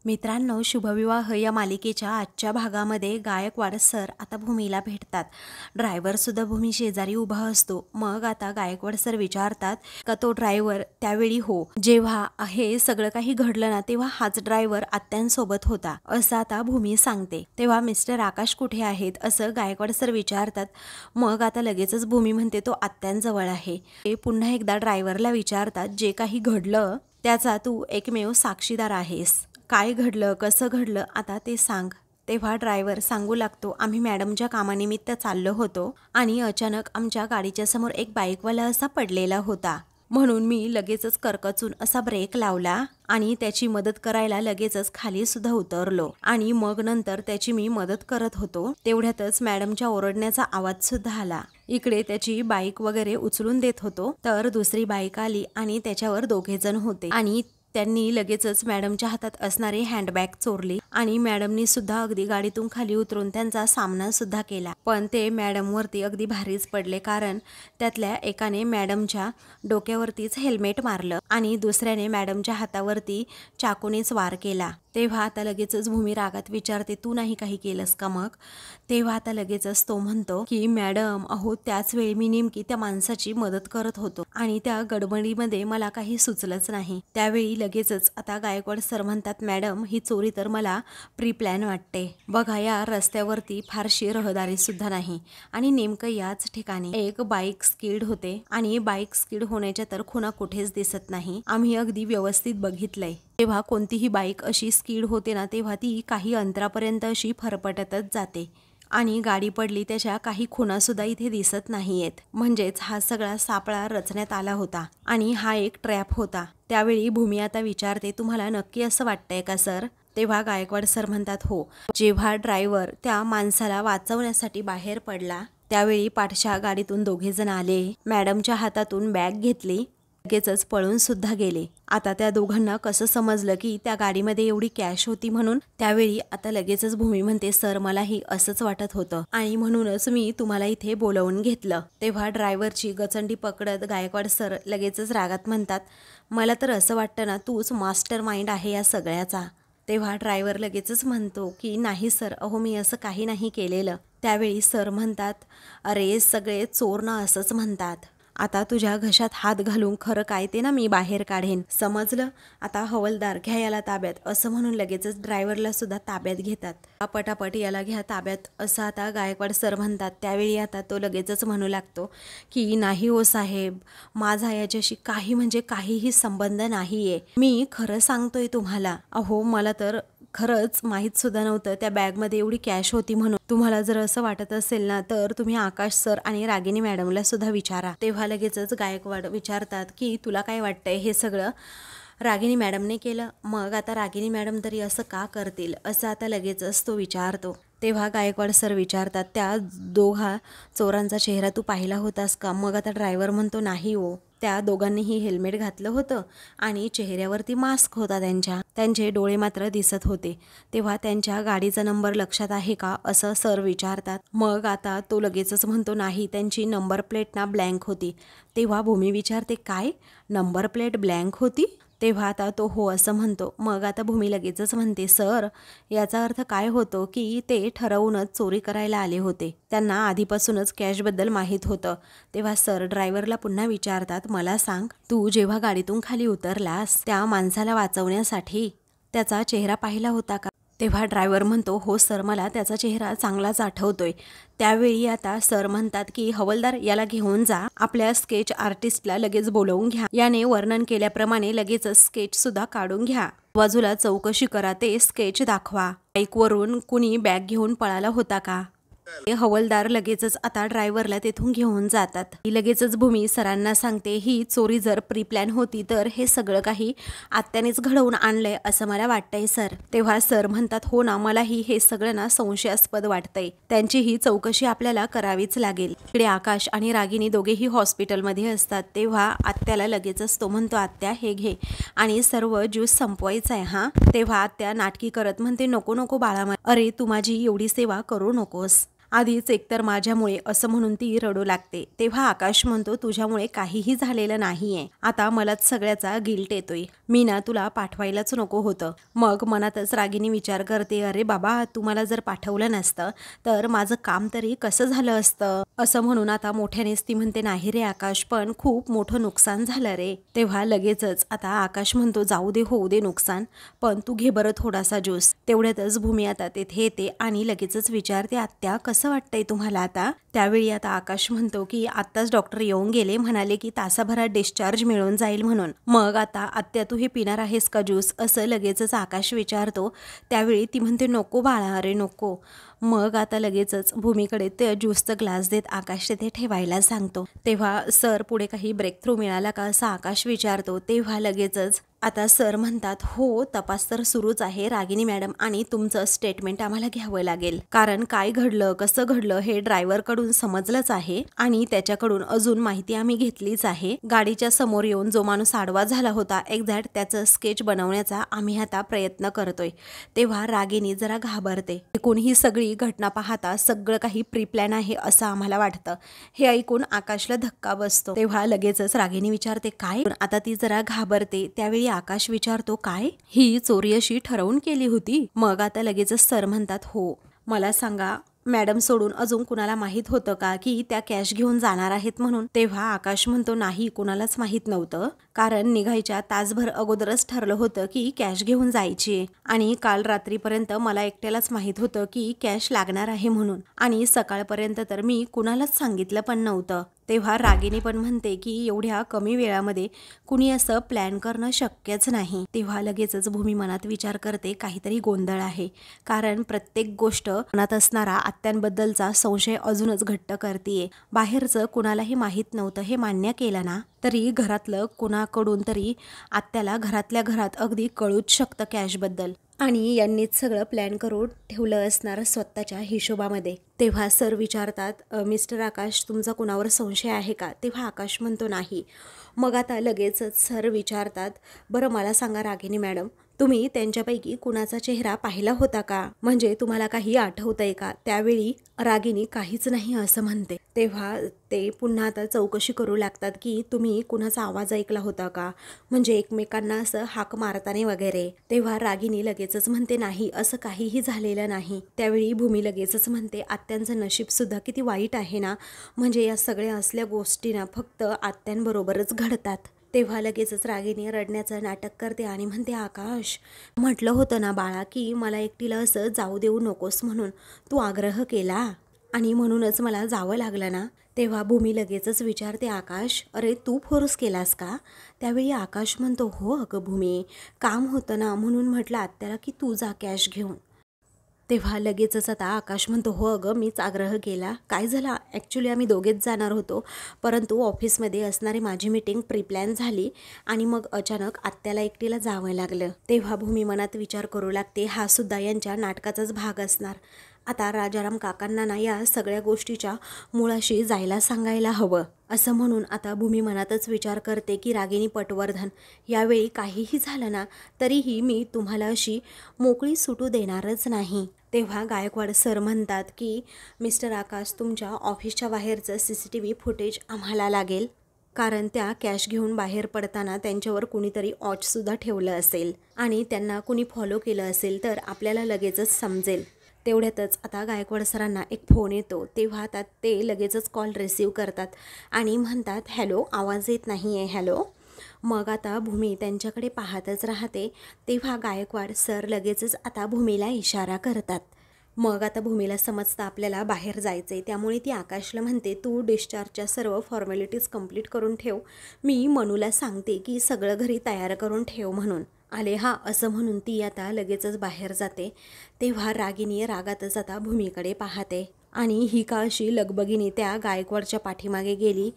मित्रांनो, शुभविवाह या मालिकेच्या आजच्या भागामध्ये गायकवाड सर आता भूमीला भेटतात। ड्रायव्हर सुद्धा भूमी शेजारी उभा असतो। मग आता गायकवाड सर विचारतात का तो ड्रायव्हर त्यावेळी हो, जेव्हा हे सगळं काही घडलं ना तेव्हा हाच ड्रायव्हर आत्यांसोबत होता असं आता भूमी सांगते। तेव्हा मिस्टर आकाश कुठे आहेत असं गायकवाड सर विचारतात। मग आता लगेचच भूमी म्हणते तो आत्यांजवळ आहे। ते पुन्हा एकदा ड्रायव्हरला विचारतात जे काही घडलं त्याचा तू एकमेव साक्षीदार आहेस, काय घडलं कसं घडलं आता ते सांग। तेव्हा ड्रायव्हर सांगू लागतो आम्ही मॅडमच्या कामानिमित्त चाललो होतो आणि अचानक आमच्या गाडीच्या समोर एक बाईकवाला असा पडलेला होता, म्हणून मी लगेचच करकचून असा ब्रेक लावला आणि त्याची मदत करायला लगेचच खाली सुद्धा उतरलो आणि मग नंतर त्याची मी मदत करत होतो। तेवढ्यातच मॅडमच्या ओरडण्याचा आवाज सुद्धा आला। इकडे त्याची बाईक वगैरे उचलून देत होतो तर दुसरी बाईक आली आणि त्याच्यावर दोघे जण होते आणि त्यांनी लगेचच मॅडमच्या हातात असणारी हँडबॅग चोरली आणि मॅडमनी सुद्धा अगदी गाडीतून खाली उतरून त्यांचा सामना सुद्धा केला। पण ते मॅडमवरती अगदी भारीच पडले, कारण त्यातल्या एकाने मॅडमच्या डोक्यावरतीच हेल्मेट मारलं आणि दुसऱ्याने मॅडमच्या हातावरती चाकूनेच वार केला। तेव्हा आता लगेचच भूमी रागात विचारते तू नाही काही केलंस का मग? तेव्हा आता लगेचच तो म्हणतो की मॅडम अहो, त्याच वेळी मी नेमकी त्या माणसाची मदत करत होतो आणि त्या गडबडीमध्ये मला काही सुचलंच नाही। त्यावेळी लगेचच आता गायकवाड सर म्हणतात मॅडम ही चोरी तर मला प्री प्लॅन वाटते। बघा या रस्त्यावरती फारशी रहदारी सुद्धा नाही आणि नेमकं याच ठिकाणी एक बाईक स्किड होते आणि बाईक स्किड होण्याच्या तर खुणा कुठेच दिसत नाही। आम्ही अगदी व्यवस्थित बघितलंय। तेव्हा कोणतीही बाईक अशी स्किड होते ना तेव्हा ती काही अंतरापर्यंत अशी फरफटतच जाते आणि गाडी पडली त्याच्या काही खुणा सुद्धा इथे दिसत नाहीयेत। म्हणजेच हा सगळा सापळा रचण्यात आला होता आणि हा एक ट्रॅप होता। त्यावेळी भूमी आता विचारते तुम्हाला नक्की असं वाटतंय का सर? तेव्हा गायकवाड सर म्हणतात हो, जेव्हा ड्रायव्हर त्या माणसाला वाचवण्यासाठी बाहेर पडला त्यावेळी पाठच्या गाडीतून दोघे जण आले, मॅडमच्या हातातून बॅग घेतली, लगेचच पळून सुद्धा गेले। आता त्या दोघांना कसं समजलं की त्या गाडीमध्ये एवढी कॅश होती म्हणून? त्यावेळी आता लगेचच भूमी म्हणते सर मलाही असंच वाटत होतं आणि म्हणूनच मी तुम्हाला इथे बोलवून घेतलं। तेव्हा ड्रायव्हरची गचंडी पकडत गायकवाड सर लगेचच रागात म्हणतात मला तर असं वाटतं ना तूच मास्टर माइंड आहे या सगळ्याचा। तेव्हा ड्रायव्हर लगेचच म्हणतो की नाही सर, अहो मी असं काही नाही केलेलं। त्यावेळी सर म्हणतात अरे सगळे चोर ना असंच म्हणतात, आता तुझ्या घशात हात घालून खरं काय ते ना मी बाहेर काढेन, समजलं? आता हवलदार घ्या याला ताब्यात असं म्हणून लगेचच ड्रायव्हरला सुद्धा ताब्यात घेतात। पटापट याला घ्या ताब्यात असं आता गायकवाड सर म्हणतात। त्यावेळी आता तो लगेचच म्हणू लागतो की नाही हो साहेब, माझा याच्याशी काही म्हणजे काहीही संबंध नाहीये, मी खरं सांगतोय तुम्हाला। अहो मला तर खरंच माहीत सुद्धा नव्हतं त्या बॅगमध्ये एवढी कॅश होती म्हणून। तुम्हाला जर असं वाटत असेल ना तर तुम्ही आकाश सर आणि रागिनी मॅडमला सुद्धा विचारा। तेव्हा लगेचच गायकवाड विचारतात की तुला काय वाटतंय हे सगळं रागिनी मॅडमने केलं? मग आता रागिनी मॅडम तरी असं का करतील असं आता लगेचच तो विचारतो। तेव्हा गायकवाड सर विचारतात त्या दोघा चोरांचा चेहरा तू पाहिला होतास का? मग आता ड्रायव्हर म्हणतो नाही हो, त्या दोघांनीही हेल्मेट घातलं होतं आणि चेहऱ्यावरती मास्क होता त्यांचे डोळे मात्र दिसत होते। तेव्हा त्यांच्या गाडीचा नंबर लक्षात आहे का असं सर विचारतात। मग आता तो लगेचच म्हणतो नाही, त्यांची नंबर प्लेट ना ब्लँक होती। तेव्हा भूमी विचारते काय, नंबर प्लेट ब्लँक होती? तेव्हा आता तो हो असं म्हणतो। मग आता भूमी लगेचच म्हणते सर याचा अर्थ काय होतो की ते ठरवूनच चोरी करायला आले होते, त्यांना आधीपासूनच कॅशबद्दल माहीत होतं। तेव्हा सर ड्रायव्हरला पुन्हा विचारतात मला सांग, तू जेव्हा गाडीतून खाली उतरलास त्या माणसाला वाचवण्यासाठी त्याचा चेहरा पाहिला होता का? तेव्हा ड्रायव्हर म्हणतो हो सर, मला त्याचा चेहरा चांगलाच आठवतोय। त्यावेळी आता सर म्हणतात की हवलदार याला घेऊन जा, आपल्या स्केच आर्टिस्टला लगेच बोलवून घ्या, याने वर्णन केल्याप्रमाणे लगेचच स्केच सुद्धा काढून घ्या, बाजूला चौकशी करा, ते स्केच दाखवा, बाईकवरून कुणी बॅग घेऊन पळाला होता का? हवलदार लगेचच आता ड्रायव्हरला तेथून घेऊन जातात। लगेचच भूमी सरांना सांगते ही चोरी जर प्री प्लॅन होती तर हे सगळं काही आत्यानेच घडवून आणलंय असं मला वाटतंय सर। तेव्हा सर म्हणतात हो ना, मलाही हे सगळं ना संशयास्पद वाटतंय, त्यांची ही चौकशी आपल्याला करावीच लागेल। इकडे आकाश आणि रागिनी दोघेही हॉस्पिटलमध्ये असतात। तेव्हा आत्याला लगेचच तो म्हणतो आत्या हे घे आणि सर्व ज्यूस संपवायचा आहे हा। तेव्हा आत्या नाटकी करत म्हणते नको नको बाळा, अरे तू माझी एवढी सेवा करू नकोस, आधीच एकतर माझ्यामुळे असं म्हणून ती रडू लागते. तेव्हा आकाश म्हणतो तुझ्यामुळे काहीही झालेलं नाहीये, आता मलाच सगळ्याचा गिल्ट येतोय. मी ना तुला पाठवायलाच नको होतं. मग मनातच रागिनी विचार करते, अरे बाबा तू मला जर पाठवलं नसतं तर माझं काम तरी कसं झालं असतं. असं म्हणून आता मोठ्यानेच ती म्हणते, नाही रे आकाश, पण खूप मोठं नुकसान झालं रे. तेव्हा लगेचच आता आकाश म्हणतो जाऊ दे, होऊ दे नुकसान, पण तू घे बरं थोडासा ज्यूस. तेवढ्यातच भूमी आता तिथे येते आणि लगेचच विचारते, आत्या कसं वाटतंय तुम्हाला आता. त्यावेळी आता आकाश म्हणतो की आत्ताच डॉक्टर येऊन गेले, म्हणाले की तासाभरात डिस्चार्ज मिळून जाईल म्हणून. मग आता आत्या तू हे पिणार आहेस का ज्यूस, असं लगेचच आकाश विचारतो. त्यावेळी ती म्हणते नको बाळा, अरे नको. मग आता लगेचच भूमीकडे ते ज्यूसचा ग्लास देत आकाश तिथे ठेवायला सांगतो. तेव्हा सर पुढे काही ब्रेक थ्रू मिळाला का असं आकाश विचारतो. तेव्हा लगेचच आता सर म्हणतात, हो तपास तर सुरूच आहे रागिनी मॅडम, आणि तुमचं स्टेटमेंट आम्हाला घ्यावं लागेल, कारण काय घडलं कसं घडलं हे ड्रायव्हरकडून समजलंच आहे आणि त्याच्याकडून अजून माहिती आम्ही घेतलीच आहे. गाडीच्या समोर येऊन जो माणूस आडवा झाला होता एक्झॅक्ट त्याचं स्केच बनवण्याचा आम्ही आता प्रयत्न करतोय. तेव्हा रागिनी जरा घाबरते. एकूण ही सगळी घटना पाहता सगळं काही प्री प्लॅन आहे असं आम्हाला वाटतं. हे ऐकून आकाशला धक्का बसतो. तेव्हा लगेचच रागिनी विचारते काय. आता ती जरा घाबरते. त्यावेळी आकाश विचारतो काय, ही चोरी अशी ठरवून केली होती. मग आता लगेचच सर म्हणतात, हो मला सांगा मॅडम सोडून अजून कुणाला माहित होतं का की त्या कॅश घेऊन जाणार आहेत म्हणून. तेव्हा आकाश म्हणतो नाही, कुणालाच माहित नव्हतं, कारण निघायच्या तासभर अगोदरच ठरलं होतं की कॅश घेऊन जायची, आणि काल रात्रीपर्यंत मला एकट्यालाच माहित होतं की कॅश लागणार आहे म्हणून, आणि सकाळपर्यंत तर मी कुणालाच सांगितलं पण नव्हतं. तेव्हा रागिनी पण म्हणते की एवढ्या कमी वेळामध्ये कुणी असं प्लॅन करणं शक्यच नाही. तेव्हा लगेचच भूमी मनात विचार करते काहीतरी गोंधळ आहे, कारण प्रत्येक गोष्ट मनात असणारा आत्यांबद्दलचा संशय अजूनच घट्ट करतीये. बाहेरचं कुणालाही माहीत नव्हतं हे मान्य केलं ना, तरी घरातलं कुणाकडून तरी आत्याला घरातल्या घरात अगदी कळूच शकतं कॅशबद्दल, आणि यांनीच सगळं प्लॅन करून ठेवलं असणार स्वतःच्या हिशोबामध्ये. तेव्हा सर विचारतात, मिस्टर आकाश तुमचा कुणावर संशय आहे का. तेव्हा आकाश म्हणतो नाही. मग आता लगेचच सर विचारतात, बरं मला सांगा रागिनी मॅडम, तुम्ही त्यांच्यापैकी कुणाचा चेहरा पाहिला होता का, म्हणजे तुम्हाला काही आठवतंय का. त्यावेळी रागिनी काहीच नाही असं म्हणते. तेव्हा ते पुन्हा आता चौकशी करू लागतात की तुम्ही कुणाचा आवाज ऐकला होता का, म्हणजे एकमेकांना असं हाक मारताना वगैरे. तेव्हा रागिनी लगेचच म्हणते नाही, असं काहीही झालेलं नाही. त्यावेळी भूमी लगेचच म्हणते आत्यांचं नशीब सुद्धा किती वाईट आहे ना, म्हणजे या सगळ्या असल्या गोष्टी ना फक्त आत्यांबरोबरच घडतात. तेव्हा लगेचच रागिनी रडण्याचं नाटक करते आणि म्हणते, आकाश म्हटलं होतं ना बाळा की मला एकटीला असं जाऊ देऊ नकोस म्हणून, तू आग्रह केला आणि म्हणूनच मला जावं लागलं ना. तेव्हा भूमी लगेचच विचारते, आकाश अरे तू फोर्स केलास का. त्यावेळी आकाश म्हणतो, हो अगं भूमी, काम होतं ना म्हणून म्हटलं आत्याला की तू जा कॅश घेऊन. तेव्हा लगेचच आता आकाश म्हणतो, हो अगं मीच आग्रह केला. काय झालं, ॲक्च्युली आम्ही दोघेच जाणार होतो, परंतु ऑफिसमध्ये असणारी माझी मीटिंग प्री प्लॅन झाली आणि मग अचानक आत्याला एकटीला जावं लागलं. तेव्हा भूमी मनात विचार करू लागते, हा सुद्धा यांच्या नाटकाचाच भाग असणार. आता राजाराम काकांना ना या सगळ्या गोष्टीच्या मुळाशी जायला सांगायला हवं. असं म्हणून आता भूमी मनातच विचार करते की रागिनी पटवर्धन, यावेळी काहीही झालं ना तरीही मी तुम्हाला अशी मोकळी सुटू देणारच नाही. तेव्हा गायकवाड सर म्हणतात की मिस्टर आकाश, तुमच्या ऑफिसच्या बाहेरचं CCTV फुटेज आम्हाला लागेल, कारण त्या कॅश घेऊन बाहेर पडताना त्यांच्यावर कुणीतरी वॉचसुद्धा ठेवलं असेल आणि त्यांना कुणी फॉलो केलं असेल तर आपल्याला लगेचच समजेल. तेवढ्यातच आता गायकवाड सरांना एक फोन येतो. तेव्हा आता ते लगेचच कॉल रिसीव करतात आणि म्हणतात, हॅलो, आवाज येत नाही आहे, हॅलो. मग आता भूमी त्यांच्याकडे पाहतच राहते. तेव्हा गायकवाड सर लगेचच आता भूमीला इशारा करतात. मग आता भूमीला समजतं आपल्याला बाहेर जायचं आहे, त्यामुळे ती आकाशला म्हणते, तू डिस्चार्जच्या सर्व फॉर्मॅलिटीज कंप्लीट करून ठेव, मी मनूला सांगते की सगळं घरी तयार करून ठेव म्हणून. आले हा, असं म्हणून ती आता लगेचच बाहेर जाते. तेव्हा रागिनी रागातच आता भूमीकडे पाहते आणि ही का अशी लगबगीने त्या गायकवाडच्या पाठीमागे गेली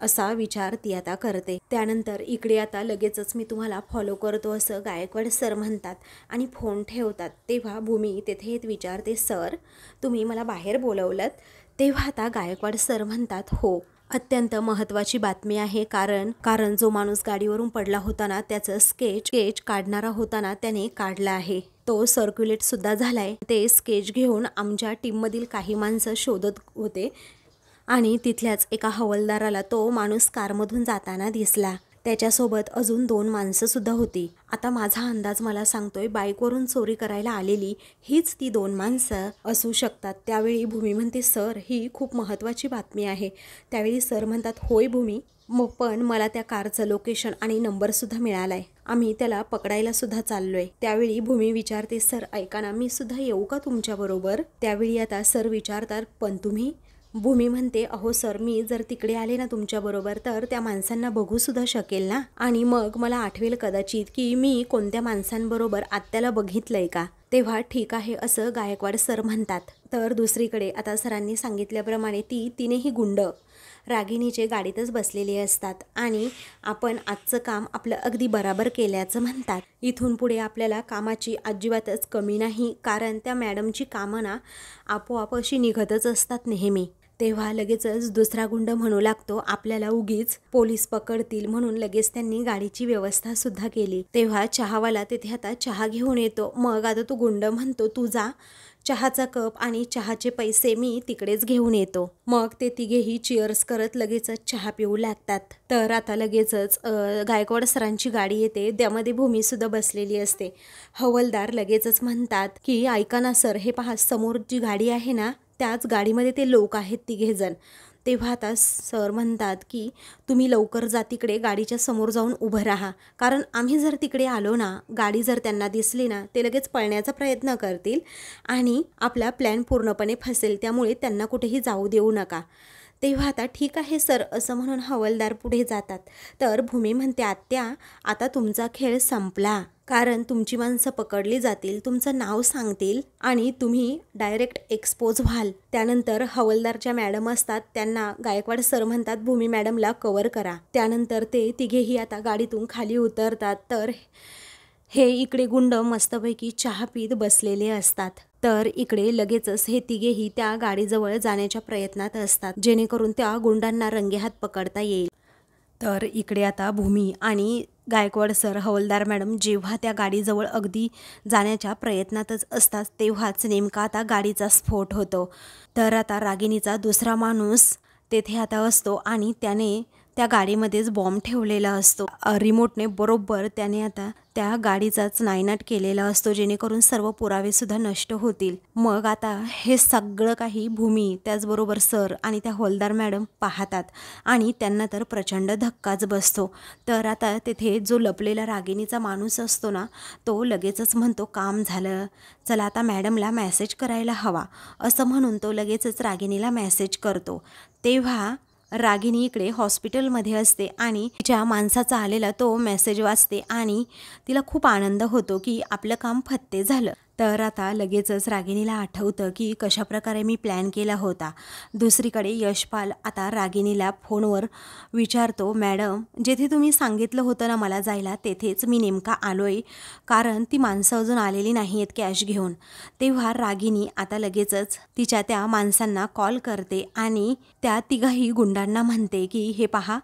असा विचार ती आता करते. त्यानंतर इकडे आता लगेचच मी तुम्हाला फॉलो करतो असं गायकवाड सर म्हणतात आणि फोन ठेवतात. तेव्हा भूमी तेथे विचारते, सर तुम्ही मला बाहेर बोलवलं. तेव्हा आता गायकवाड सर म्हणतात, हो अत्यंत महत्त्वाची बातमी आहे, कारण जो माणूस गाडीवरून पडला होता ना, त्याचं स्केच काढणारा होता ना, त्याने काढला आहे. तो सर्क्युलेट सुद्धा झालाय. ते स्केच घेऊन आमच्या टीममधील काही माणसं शोधत होते आणि तिथल्याच एका हवालदाराला तो माणूस कारमधून जाताना दिसला. त्याच्यासोबत अजून 2 माणसं सुद्धा होती. आता माझा अंदाज मला सांगतोय बाईकवरून चोरी करायला आलेली हीच ती 2 माणसं असू शकतात. त्यावेळी भूमी म्हणते, सर ही खूप महत्त्वाची बातमी आहे. त्यावेळी सर म्हणतात, होय भूमी, पण मला त्या कारचं लोकेशन आणि नंबरसुद्धा मिळालाय. आम्ही त्याला पकडायला सुद्धा चाललोय. त्यावेळी भूमी विचारते, सर ऐका ना, मी सुद्धा येऊ का तुमच्याबरोबर? त्यावेळी आता सर विचारतात, पण तुम्ही? भूमी म्हणते, अहो सर, मी जर तिकडे आले ना तुमच्याबरोबर तर त्या माणसांना बघू सुद्धा शकेल ना, आणि मग मला आठवेल कदाचित की मी कोणत्या माणसांबरोबर आत्याला बघितलंय का. तेव्हा ठीक आहे असं गायकवाड सर म्हणतात. तर दुसरीकडे आता सरांनी सांगितल्याप्रमाणे तिनेही गुंड रागिणीचे गाडीतच बसलेले असतात आणि आपण आजचं काम आपलं अगदी बराबर केल्याचं म्हणतात. इथून पुढे आपल्याला कामाची अजिबातच कमी नाही, कारण त्या मॅडमची कामं ना आपोआप अशी निघतच असतात नेहमी. तेव्हा लगेचच दुसरा गुंड म्हणू लागतो, आपल्याला उगीच पोलीस पकडतील म्हणून लगेच त्यांनी गाडीची व्यवस्था सुद्धा केली. तेव्हा चहावाला तिथे आता चहा घेऊन येतो. मग आता तो गुंड म्हणतो, तू जा, चहाचा कप आणि चहाचे पैसे मी तिकडेच घेऊन येतो. मग ते तिघेही चिअर्स करत लगेचच चहा पिऊ लागतात. तर आता लगेचच गायकवाड सरांची गाडी येते. त्यामध्ये भूमी सुद्धा बसलेली असते. हवालदार लगेचच म्हणतात की ऐका ना सर, हे पहा समोर जी गाडी आहे ना, त्याच गाडीमध्ये ते लोक आहेत 3 जण. तेव्हा आता सर म्हणतात की तुम्ही लवकर जा तिकडे, गाडीच्या समोर जाऊन उभं राहा, कारण आम्ही जर तिकडे आलो ना, गाडी जर त्यांना दिसली ना, ते लगेच पळण्याचा प्रयत्न करतील आणि आपला प्लॅन पूर्णपणे फसेल. त्यामुळे त्यांना कुठेही जाऊ देऊ नका. तेव्हा आता ठीक आहे सर असं म्हणून हवालदार पुढे जातात. तर भूमी म्हणते, आत्या आता तुमचा खेळ संपला, कारण तुमची माणसं पकडली जातील, तुमचं नाव सांगतील आणि तुम्ही डायरेक्ट एक्सपोज व्हाल. त्यानंतर हवालदारच्या मॅडम असतात, त्यांना गायकवाड सर म्हणतात भूमी मॅडमला कव्हर करा. त्यानंतर ते तिघेही आता गाडीतून खाली उतरतात. तर हे इकडे गुंड मस्तपैकी चहा पीत बसलेले असतात. तर इकडे लगेचच हे तिघेही त्या गाडीजवळ जाण्याच्या प्रयत्नात असतात, जेणेकरून त्या गुंडांना रंगेहात पकडता येईल. तर इकडे आता भूमी आणि गायकवाड सर, हवालदार मॅडम जेव्हा त्या गाडीजवळ अगदी जाण्याच्या प्रयत्नातच असतात, तेव्हाच नेमका आता गाडीचा स्फोट होतो. तर आता रागिणीचा दुसरा माणूस तेथे आता असतो आणि त्याने त्या गाडीमध्येच बॉम्ब ठेवलेला असतो. रिमोटने बरोबर त्याने आता त्या गाडीचाच नायनाट केलेला असतो, जेणेकरून सर्व पुरावे सुद्धा नष्ट होतील. मग आता हे सगळं काही भूमी, त्याचबरोबर सर आणि त्या हवालदार मॅडम पाहतात आणि त्यांना तर प्रचंड धक्काच बसतो. तर आता तेथे जो लपलेला रागिणीचा माणूस असतो ना, तो लगेचच म्हणतो, काम झालं, चला आता मॅडमला मेसेज करायला हवा, असं म्हणून तो लगेचच रागिणीला मेसेज करतो. तेव्हा रागिणी इकडे हॉस्पिटलमध्ये असते आणि तिच्या माणसाचा आलेला तो मेसेज वाचते आणि तिला खूप आनंद होतो की आपलं काम फत्ते झालं. तर आता लगेचच रागिणीला आठवतं की कशाप्रकारे मी प्लॅन केला होता. दुसरीकडे यशपाल आता रागिणीला फोनवर विचारतो, मॅडम जेथे तुम्ही सांगितलं होतं ना मला जायला, तेथेच मी नेमका आलोय, कारण ती माणसं अजून आलेली नाही आहेत कॅश घेऊन. तेव्हा रागिणी आता लगेचच तिच्या त्या माणसांना कॉल करते आणि त्या तिघाही गुंडांना म्हणते की हे पहा,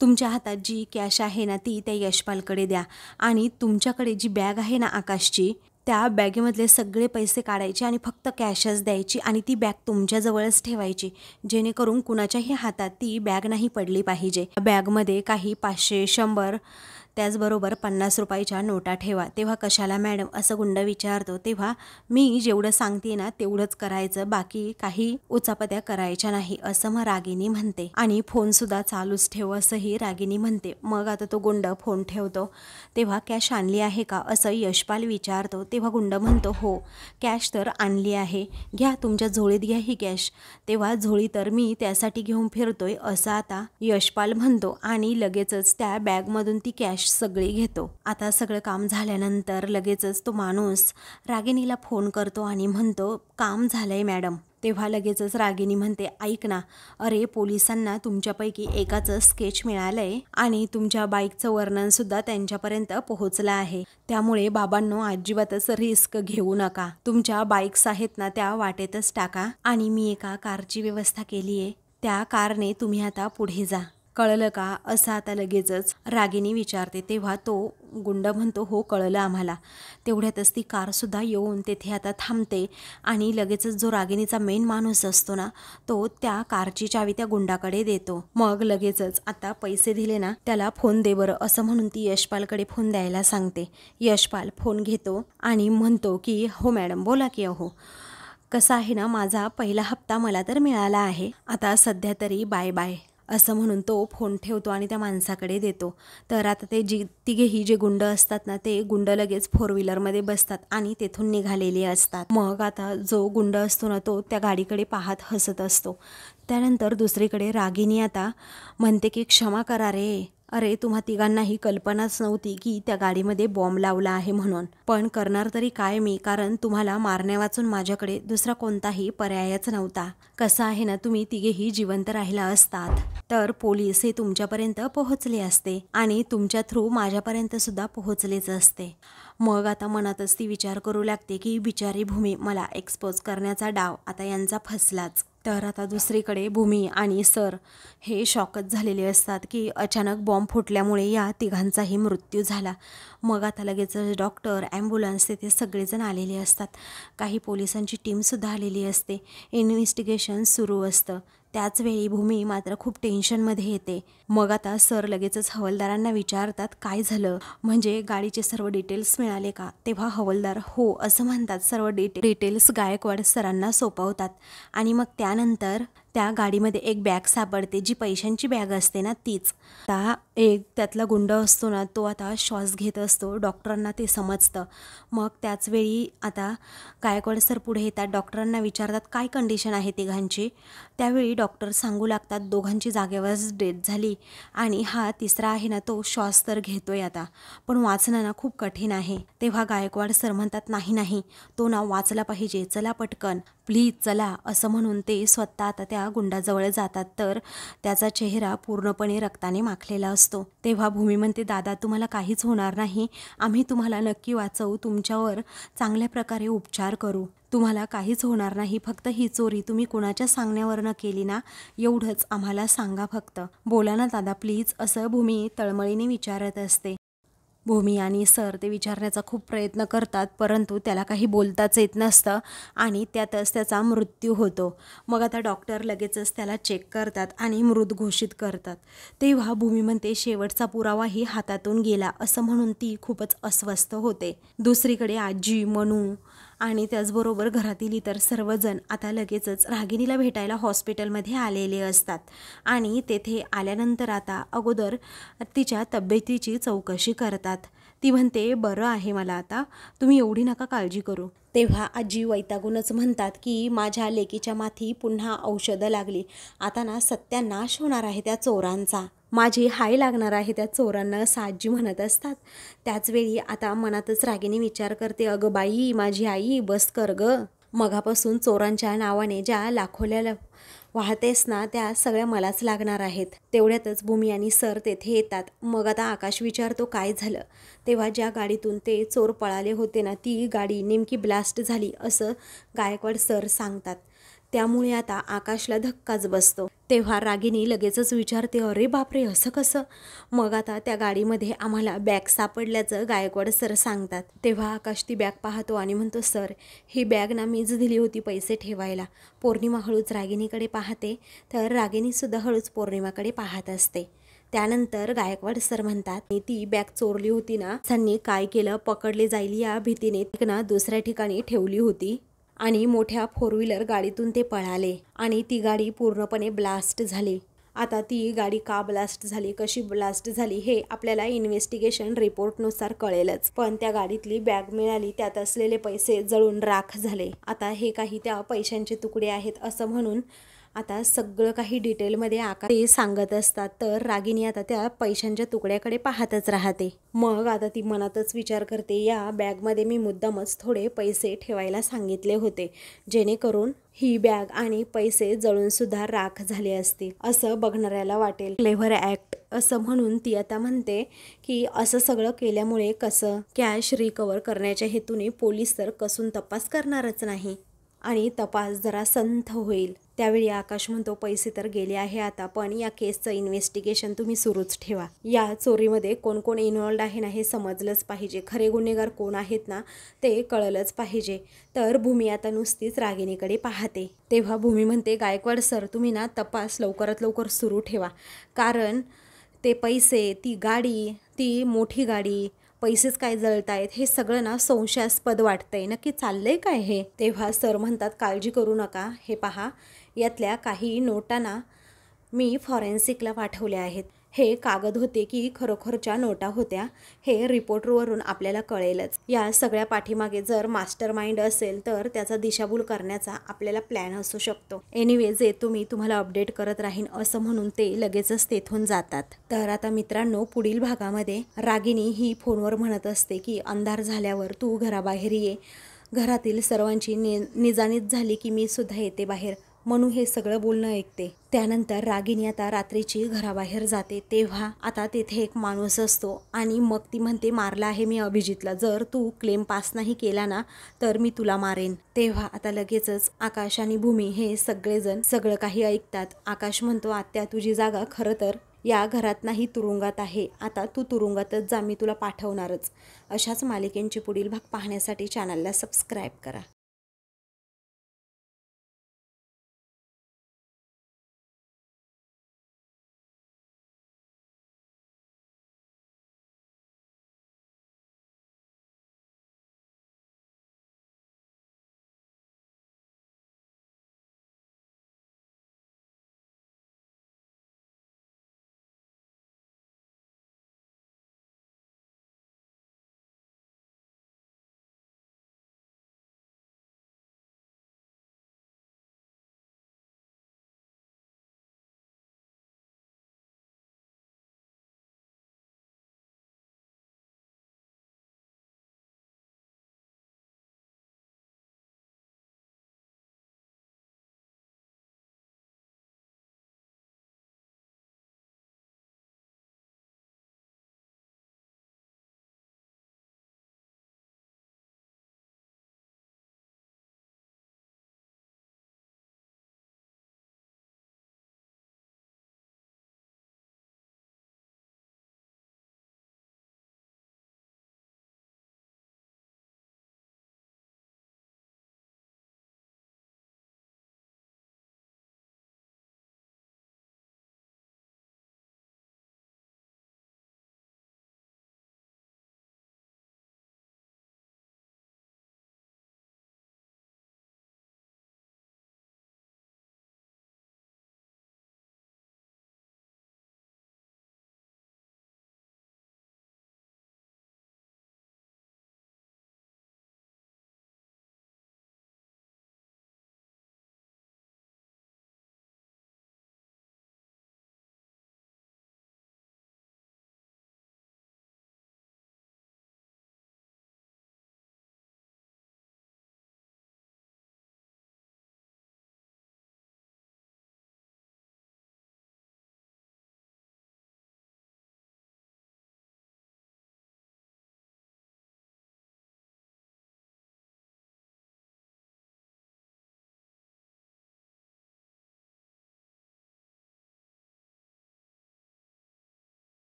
तुमच्या हातात जी कॅश आहे ना ती त्या यशपालकडे द्या आणि तुमच्याकडे जी बॅग आहे ना आकाशची, त्या बॅगेमधले सगळे पैसे काढायचे आणि फक्त कॅशच द्यायची आणि ती बॅग तुमच्याजवळच ठेवायची, जेणेकरून कुणाच्याही हातात ती बॅग नाही पडली पाहिजे. बॅगमध्ये काही 500, 100 त्याचबरोबर 50 रुपयाच्या नोटा ठेवा. तेव्हा कशाला मॅडम असं गुंड विचारतो. तेव्हा मी जेवढं सांगते ना तेवढंच करायचं, बाकी काही उचापत्या करायच्या नाही, असं मग रागिणी म्हणते. आणि फोनसुद्धा चालूच ठेव असंही रागिणी म्हणते. मग आता तो गुंड फोन ठेवतो. तेव्हा कॅश आणली आहे का असं यशपाल विचारतो. तेव्हा गुंड म्हणतो, हो कॅश तर आणली आहे, घ्या तुमच्या झोळीत घ्या ही कॅश. तेव्हा झोळी तर मी त्यासाठी घेऊन फिरतोय असं आता यशपाल म्हणतो आणि लगेचच त्या बॅगमधून ती कॅश सगळी घेतो. आता सगळं काम झाल्यानंतर लगेचच तो माणूस रागिणीला फोन करतो आणि म्हणतो, काम झालंय मॅडम. तेव्हा लगेचच रागिणी म्हणते, ऐक ना, अरे पोलिसांना तुमच्यापैकी एकाचं स्केच मिळालंय आणि तुमच्या बाईकचं वर्णनसुद्धा त्यांच्यापर्यंत पोहोचलं आहे. त्यामुळे बाबांनो अजिबातच रिस्क घेऊ नका. तुमच्या बाईक्स आहेत ना त्या वाटेतच टाका आणि मी एका कारची व्यवस्था केली आहे, त्या कारने तुम्ही आता पुढे जा, कळलं का, असं आता लगेचच रागिनी विचारते. तेव्हा तो गुंड म्हणतो, हो कळलं आम्हाला. तेवढ्यातच ती कारसुद्धा येऊन तेथे आता थांबते आणि लगेचच जो रागिनीचा मेन माणूस असतो ना, तो त्या कारची चावी त्या गुंडाकडे देतो. मग लगेचच आता पैसे दिले ना, त्याला फोन दे बरं, असं म्हणून ती यशपालकडे फोन द्यायला सांगते. यशपाल फोन घेतो आणि म्हणतो की हो मॅडम बोला की. अहो कसं आहे ना, माझा पहिला हप्ता मला तर मिळाला आहे, आता सध्या तरी बाय बाय, असं म्हणून तो फोन ठेवतो आणि त्या माणसाकडे देतो. तर आता ते तिघेही जे गुंड असतात ना, ते गुंड लगेच 4 व्हीलरमध्ये बसतात आणि तेथून निघालेले असतात. मग आता जो गुंड असतो ना, तो त्या गाडीकडे पाहत हसत असतो. त्यानंतर दुसरीकडे रागिनी आता म्हणते की क्षमा करा रे, अरे तुम्हा तिघांनाही कल्पनाच नव्हती की त्या गाडीमध्ये बॉम्ब लावला आहे म्हणून, पण करणार तरी काय मी, कारण तुम्हाला मारण्या वाचून माझ्याकडे दुसरा कोणताही पर्यायच नव्हता. कसं आहे ना, तुम्ही तिघेही जिवंत राहिला असतात तर पोलीस हे तुमच्यापर्यंत पोहोचले असते आणि तुमच्या थ्रू माझ्यापर्यंत सुद्धा पोहोचलेच असते. मग आता मनातच ती विचार करू लागते की बिचारी भूमी, मला एक्सपोज करण्याचा डाव आता यांचा फसलाच. तर आता दुसरीकडे भूमी आणि सर हे शॉकच झालेले असतात की अचानक बॉम्ब फुटल्यामुळे या तिघांचाही मृत्यू झाला. मग आता लगेच डॉक्टर, ॲम्ब्युलन्स तेथे सगळेजण आलेले असतात. काही पोलिसांची टीमसुद्धा आलेली असते. इन्व्हेस्टिगेशन सुरू असतं. त्याचवेळी भूमी मात्र खूप टेन्शनमध्ये येते. मग आता सर लगेचच हवालदारांना विचारतात काय झालं, म्हणजे गाडीचे सर्व डिटेल्स मिळाले का. तेव्हा हवालदार हो असं म्हणतात. सर्व डिटेल्स गायकवाड सरांना सोपवतात आणि मग त्यानंतर त्या गाडीमध्ये एक बॅग सापडते, जी पैशांची बॅग असते ना तीच. एक त्यातला गुंड असतो ना, तो आता श्वास घेत असतो. डॉक्टरांना ते समजतं. मग त्याचवेळी आता गायकवाड सर पुढे येतात, डॉक्टरांना विचारतात काय कंडिशन आहे तिघांची. त्यावेळी डॉक्टर सांगू लागतात दोघांची जागेवरच डेथ झाली आणि हा तिसरा आहे ना, तो श्वास तर घेतोय आता, पण वाचणं ना खूप कठीण आहे. तेव्हा गायकवाड सर म्हणतात नाही, तो ना वाचला पाहिजे, चला पटकन प्लीज चला, असं म्हणून ते स्वतः आता त्या गुंडाजवळ जातात. तर त्याचा चेहरा पूर्णपणे रक्ताने माखलेला असतो. तेव्हा भूमी म्हणते, दादा तुम्हाला काहीच होणार नाही, आम्ही तुम्हाला नक्की वाचवू, तुमच्यावर चांगल्या प्रकारे उपचार करू, तुम्हाला काहीच होणार नाही, फक्त ही चोरी तुम्ही कुणाच्या सांगण्यावरनं केली ना, एवढंच आम्हाला सांगा, फक्त बोला ना दादा प्लीज, असं भूमी तळमळीने विचारत असते. भूमी आणि सर ते विचारण्याचा खूप प्रयत्न करतात, परंतु त्याला काही बोलताच येत नसतं आणि त्यातच त्याचा मृत्यू होतो. मग आता डॉक्टर लगेचच त्याला चेक करतात आणि मृत घोषित करतात. तेव्हा भूमी म्हणते शेवटचा पुरावाही हातातून गेला, असं म्हणून ती खूपच अस्वस्थ होते. दुसरीकडे आजी, मनू आणि त्याचबरोबर घरातील इतर सर्वजण आता लगेचच रागिनीला भेटायला हॉस्पिटलमध्ये आलेले असतात आणि तेथे आल्यानंतर आता अगोदर तिच्या तब्येतीची चौकशी करतात. ती म्हणते बरं आहे मला आता, तुम्ही एवढी नका काळजी करू. तेव्हा आजी वैतागूनच म्हणतात की माझ्या लेकीच्या माथी पुन्हा औषधं लागली, आता ना सत्यानाश होणार आहे त्या चोरांचा, माझी हाय लागणार आहे त्या चोरांना, असं आजी म्हणत असतात. त्याचवेळी आता मनातच रागिनी विचार करते, अगं बाई माझी आई बस कर गं, मगापासून चोरांच्या नावाने ज्या लाखोल्या वाहतेस ना, त्या सगळ्या मलाच लागणार आहेत. तेवढ्यातच भूमी आणि सर तेथे येतात. मग आता आकाश विचारतो काय झालं. तेव्हा ज्या गाडीतून ते चोर पळाले होते ना, ती गाडी नेमकी ब्लास्ट झाली असं गायकवाड सर सांगतात. त्यामुळे आता आकाशला धक्काच बसतो. तेव्हा रागिनी लगेचच विचारते, अरे बापरे असं कसं. मग आता त्या गाडीमध्ये आम्हाला बॅग सापडल्याचं गायकवाड सर सांगतात. तेव्हा आकाश ती बॅग पाहतो आणि म्हणतो, सर ही बॅग ना मीच दिली होती पैसे ठेवायला. पौर्णिमा हळूच रागिनीकडे पाहते, तर रागिनीसुद्धा हळूच पौर्णिमाकडे पाहत असते. त्यानंतर गायकवाड सर म्हणतात, ती बॅग चोरली होती ना, त्यांनी काय केलं, पकडले जाईल या भीतीने ना दुसऱ्या ठिकाणी ठेवली होती आणि मोठ्या 4 व्हीलर गाडीतून ते पळाले आणि ती गाडी पूर्णपणे ब्लास्ट झाली. आता ती गाडी का ब्लास्ट झाली, कशी ब्लास्ट झाली हे आपल्याला इन्व्हेस्टिगेशन रिपोर्टनुसार कळेलच, पण त्या गाडीतली बॅग मिळाली, त्यात असलेले पैसे जळून राख झाले. आता हे काही त्या पैशांचे तुकडे आहेत असं म्हणून आता सगळं काही डिटेलमध्ये आकाश ते सांगत असतात. तर रागिनी आता त्या पैशांच्या तुकड्याकडे पाहतच राहते. मग आता ती मनातच विचार करते, या बॅगमध्ये मी मुद्दामच थोडे पैसे ठेवायला सांगितले होते, जेणेकरून ही बॅग आणि पैसे जळून सुद्धा राख झाले असते, असं बघणाऱ्याला वाटेल. क्लेव्हर ॲक्ट असं म्हणून ती आता म्हणते की असं सगळं केल्यामुळे कसं कॅश रिकवर करण्याच्या हेतूने पोलीस तर कसून तपास करणारच नाही आणि तपास जरा संथ होईल. त्यावेळी आकाश म्हणतो पैसे तर गेले आहे आता, पण या केसचं इन्व्हेस्टिगेशन तुम्ही सुरूच ठेवा. या चोरीमध्ये कोण कोण इन्व्हॉल्ड आहे ना हे समजलंच पाहिजे, खरे गुन्हेगार कोण आहेत ना ते कळलंच पाहिजे. तर भूमी आता नुसतीच रागिणीकडे पाहते. तेव्हा भूमी म्हणते गायकवाड सर तुम्ही ना तपास लवकरात लवकर सुरू ठेवा, कारण ते पैसे, ती गाडी, ती मोठी गाडी, पैसेच काय जळतायत हे सगळं ना संशयास्पद वाटतंय, नक्की चाललंय काय हे. तेव्हा सर म्हणतात काळजी करू नका, हे पहा यातल्या काही नोटांना मी फॉरेन्सिकला पाठवल्या आहेत. हे कागद होते की खरोखरच्या नोटा होत्या हे रिपोर्टवरून आपल्याला कळेलच. या सगळ्या पाठीमागे जर मास्टर माइंड असेल तर त्याचा दिशाभूल करण्याचा आपल्याला प्लॅन असू शकतो. एनिवेज तुम्ही तुम्हाला अपडेट करत राहीन असं म्हणून ते लगेचच तेथून जातात. तर आता मित्रांनो पुढील भागामध्ये रागिणी ही फोनवर म्हणत असते की अंधार झाल्यावर तू घराबाहेर ये, घरातील सर्वांची निजाणीत झाली की मी सुद्धा येते बाहेर. म्हणून हे सगळं बोलणं ऐकते. त्यानंतर रागिणी आता रात्रीची घराबाहेर जाते. तेव्हा आता तेथे एक माणूस असतो आणि मग ती म्हणते मारला आहे मी अभिजितला, जर तू क्लेम पास नाही केला ना तर मी तुला मारेन. तेव्हा आता लगेचच आकाश आणि भूमी हे सगळेजण सगळं काही ऐकतात. आकाश म्हणतो आत्या तुझी जागा खरं तर या घरात नाही तुरुंगात आहे, आता तू तुरुंगातच जा, मी तुला पाठवणारच. अशाच मालिकेंची पुढील भाग पाहण्यासाठी चॅनलला सबस्क्राईब करा.